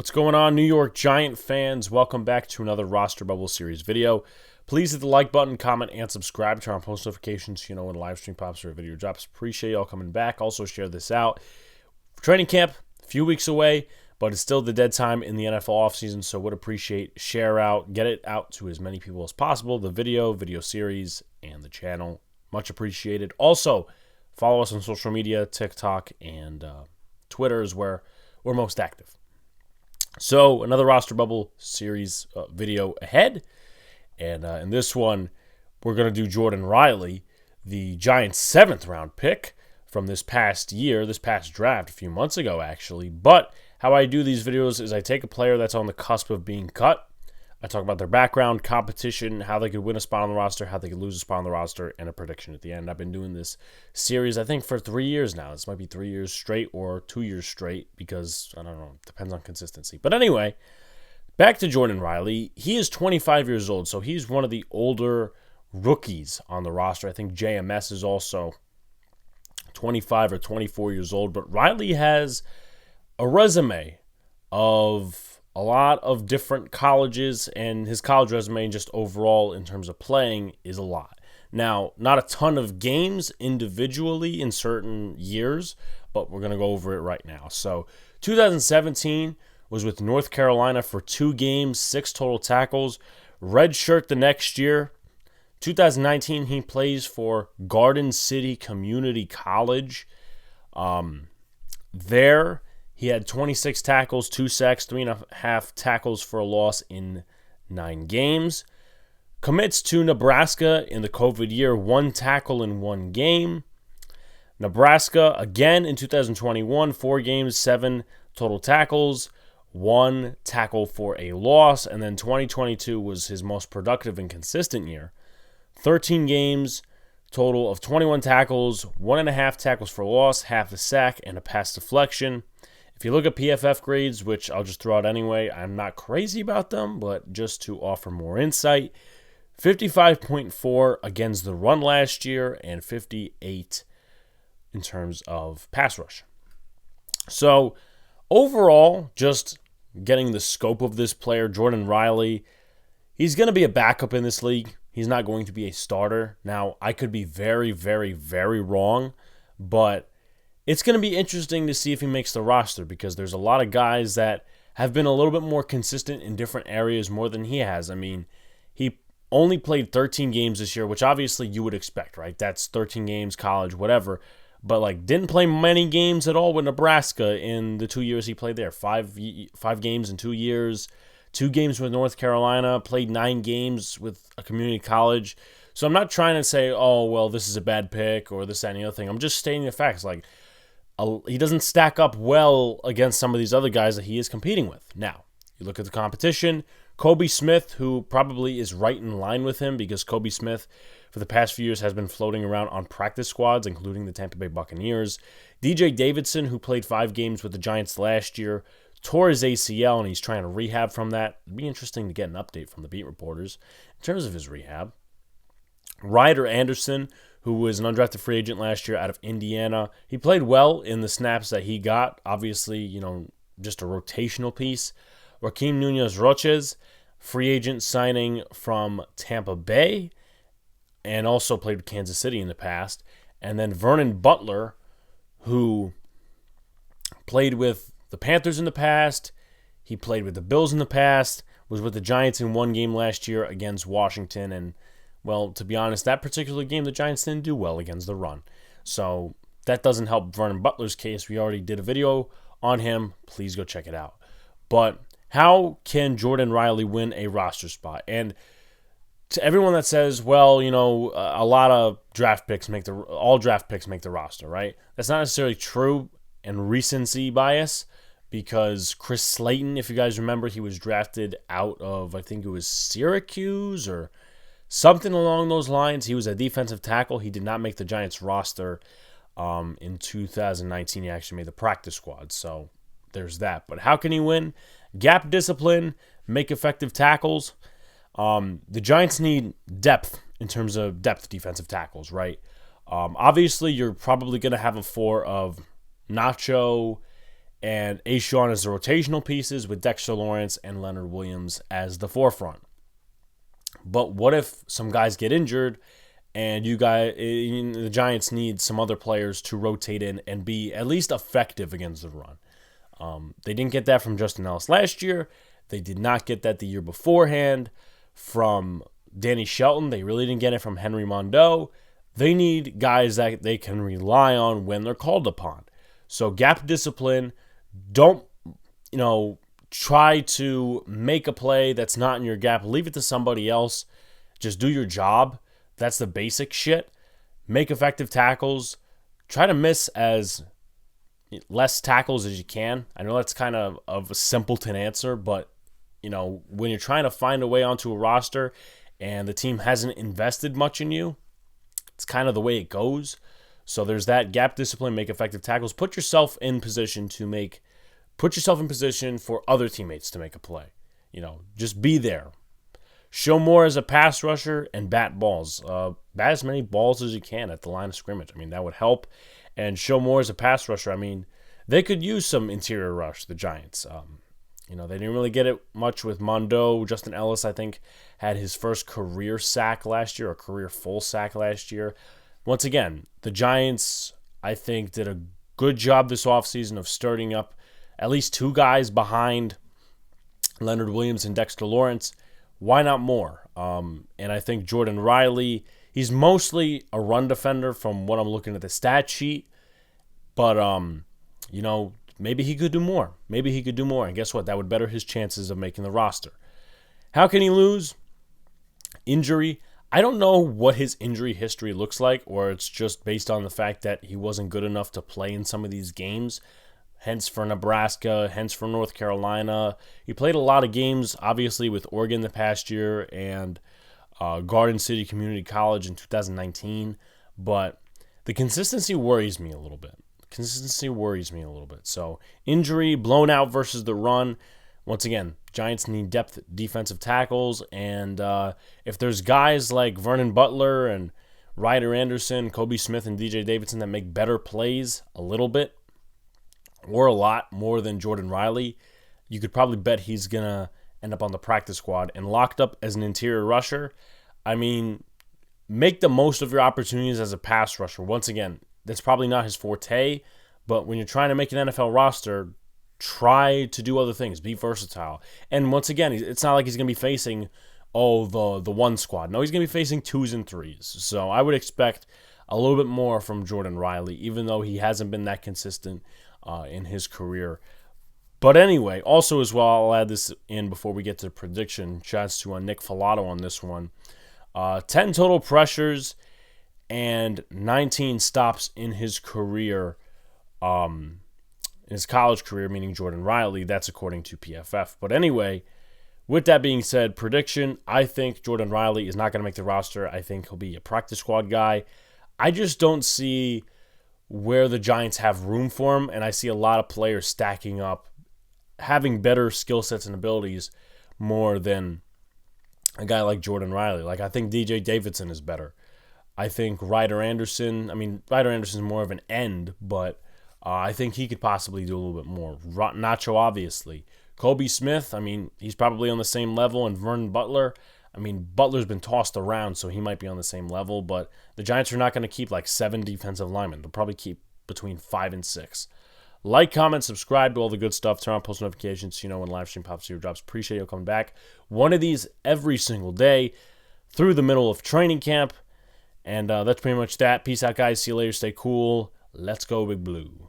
What's going on, New York Giant fans? Welcome back to another Roster Bubble Series video. Please hit the like button, comment, and subscribe to our post notifications so you know when a live stream pops or a video drops. Appreciate y'all coming back. Also, share this out. Training camp, a few weeks away, but it's still the dead time in the NFL offseason, so would appreciate share out, get it out to as many people as possible, the video series, and the channel. Much appreciated. Also, follow us on social media, TikTok, and Twitter is where we're most active. So, another Roster Bubble Series video ahead. And in this one, we're going to do Jordon Riley, the Giants' 7th round pick from this past year, this past draft, a few months ago, actually. But how I do these videos is I take a player that's on the cusp of being cut. I talk about their background, competition, how they could win a spot on the roster, how they could lose a spot on the roster, and a prediction at the end. I've been doing this series, I think, for 3 years now. This might be 3 years straight or 2 years straight because, I don't know, it depends on consistency. But anyway, back to Jordon Riley. He is 25 years old, so he's one of the older rookies on the roster. I think JMS is also 25 or 24 years old. But Riley has a resume of a lot of different colleges, and his college resume just overall in terms of playing is a lot. Now, not a ton of games individually in certain years, but we're going to go over it right now. So 2017 was with North Carolina for 2 games, 6 total tackles, red shirt the next year. 2019 he plays for Garden City Community College. There he had 26 tackles, 2 sacks, 3.5 tackles for a loss in 9 games. Commits to Nebraska in the COVID year, 1 tackle in 1 game. Nebraska, again in 2021, 4 games, 7 total tackles, 1 tackle for a loss. And then 2022 was his most productive and consistent year. 13 games, total of 21 tackles, 1.5 tackles for a loss, half a sack, and a pass deflection. If you look at PFF grades, which I'll just throw out anyway, I'm not crazy about them, but just to offer more insight, 55.4 against the run last year and 58 in terms of pass rush. So overall, just getting the scope of this player, Jordon Riley, he's going to be a backup in this league. He's not going to be a starter. Now, I could be very, very, very wrong, but it's going to be interesting to see if he makes the roster because there's a lot of guys that have been a little bit more consistent in different areas more than he has. I mean, he only played 13 games this year, which obviously you would expect, right? That's 13 games, college, whatever. But, didn't play many games at all with Nebraska in the 2 years he played there. 5 games in 2 years, 2 games with North Carolina, played 9 games with a community college. So I'm not trying to say, oh, well, this is a bad pick or this, that, and the other thing. I'm just stating the facts. He doesn't stack up well against some of these other guys that he is competing with. Now, you look at the competition. Kobe Smith, who probably is right in line with him because Kobe Smith, for the past few years, has been floating around on practice squads, including the Tampa Bay Buccaneers. DJ Davidson, who played 5 games with the Giants last year, tore his ACL, and he's trying to rehab from that. It'd be interesting to get an update from the beat reporters in terms of his rehab. Ryder Anderson, who was an undrafted free agent last year out of Indiana. He played well in the snaps that he got. Obviously, just a rotational piece. Joaquin Nunez-Roches, free agent signing from Tampa Bay, and also played with Kansas City in the past. And then Vernon Butler, who played with the Panthers in the past. He played with the Bills in the past, was with the Giants in 1 game last year against Washington, and well, to be honest, that particular game, the Giants didn't do well against the run. So that doesn't help Vernon Butler's case. We already did a video on him. Please go check it out. But how can Jordon Riley win a roster spot? And to everyone that says, well, a lot of draft picks all draft picks make the roster, right? That's not necessarily true and recency bias because Chris Slayton, if you guys remember, he was drafted out of, I think it was Syracuse or something along those lines. He was a defensive tackle. He did not make the Giants roster in 2019. He actually made the practice squad. So there's that. But how can he win? Gap discipline, make effective tackles. The Giants need depth in terms of depth defensive tackles, right? Obviously, you're probably going to have a 4 of Nacho and Ashawn as the rotational pieces with Dexter Lawrence and Leonard Williams as the forefront. But what if some guys get injured and the Giants need some other players to rotate in and be at least effective against the run? They didn't get that from Justin Ellis last year. They did not get that the year beforehand from Danny Shelton. They really didn't get it from Henry Mondeau. They need guys that they can rely on when they're called upon. So gap discipline. Don't, try to make a play that's not in your gap. Leave it to somebody else. Just do your job. That's the basic shit. Make effective tackles. Try to miss as less tackles as you can. I know that's kind of a simpleton answer, but when you're trying to find a way onto a roster and the team hasn't invested much in you, it's kind of the way it goes. So there's that gap discipline, make effective tackles. Put yourself in position for other teammates to make a play. Just be there. Show more as a pass rusher and bat balls. Bat as many balls as you can at the line of scrimmage. That would help. And show more as a pass rusher. They could use some interior rush, the Giants. They didn't really get it much with Mondeau. Justin Ellis, I think, had his first career sack last year, or career full sack last year. Once again, the Giants, I think, did a good job this offseason of starting up at least two guys behind Leonard Williams and Dexter Lawrence. Why not more? And I think Jordon Riley, he's mostly a run defender from what I'm looking at the stat sheet. But, maybe he could do more. And guess what? That would better his chances of making the roster. How can he lose? Injury. I don't know what his injury history looks like, or it's just based on the fact that he wasn't good enough to play in some of these games. Hence for Nebraska, hence for North Carolina. He played a lot of games, obviously, with Oregon the past year and Garden City Community College in 2019. But the consistency worries me a little bit. So injury, blown out versus the run. Once again, Giants need depth defensive tackles. And if there's guys like Vernon Butler and Ryder Anderson, Kobe Smith, and DJ Davidson that make better plays a little bit, or a lot more than Jordon Riley, you could probably bet he's going to end up on the practice squad and locked up as an interior rusher. Make the most of your opportunities as a pass rusher. Once again, that's probably not his forte, but when you're trying to make an NFL roster, try to do other things. Be versatile. And once again, it's not like he's going to be facing, the one squad. No, he's going to be facing 2s and 3s. So I would expect a little bit more from Jordon Riley, even though he hasn't been that consistent in his career. But anyway, also as well, I'll add this in before we get to the prediction. Shouts to Nick Filato on this one. 10 total pressures and 19 stops in his career, in his college career, meaning Jordon Riley. That's according to PFF. But anyway, with that being said, prediction, I think Jordon Riley is not going to make the roster. I think he'll be a practice squad guy. I just don't see where the Giants have room for him, and I see a lot of players stacking up, having better skill sets and abilities more than a guy like Jordon Riley. I think DJ Davidson is better. I think Ryder Anderson is more of an end, but I think he could possibly do a little bit more. Nacho, obviously. Kobe Smith, he's probably on the same level, and Vernon Butler, Butler's been tossed around, so he might be on the same level, but the Giants are not going to keep 7 defensive linemen. They'll probably keep between 5 and 6. Like, comment, subscribe to all the good stuff. Turn on post notifications so you know when live stream pops your drops. Appreciate you coming back. One of these every single day through the middle of training camp. And that's pretty much that. Peace out, guys. See you later. Stay cool. Let's go, Big Blue.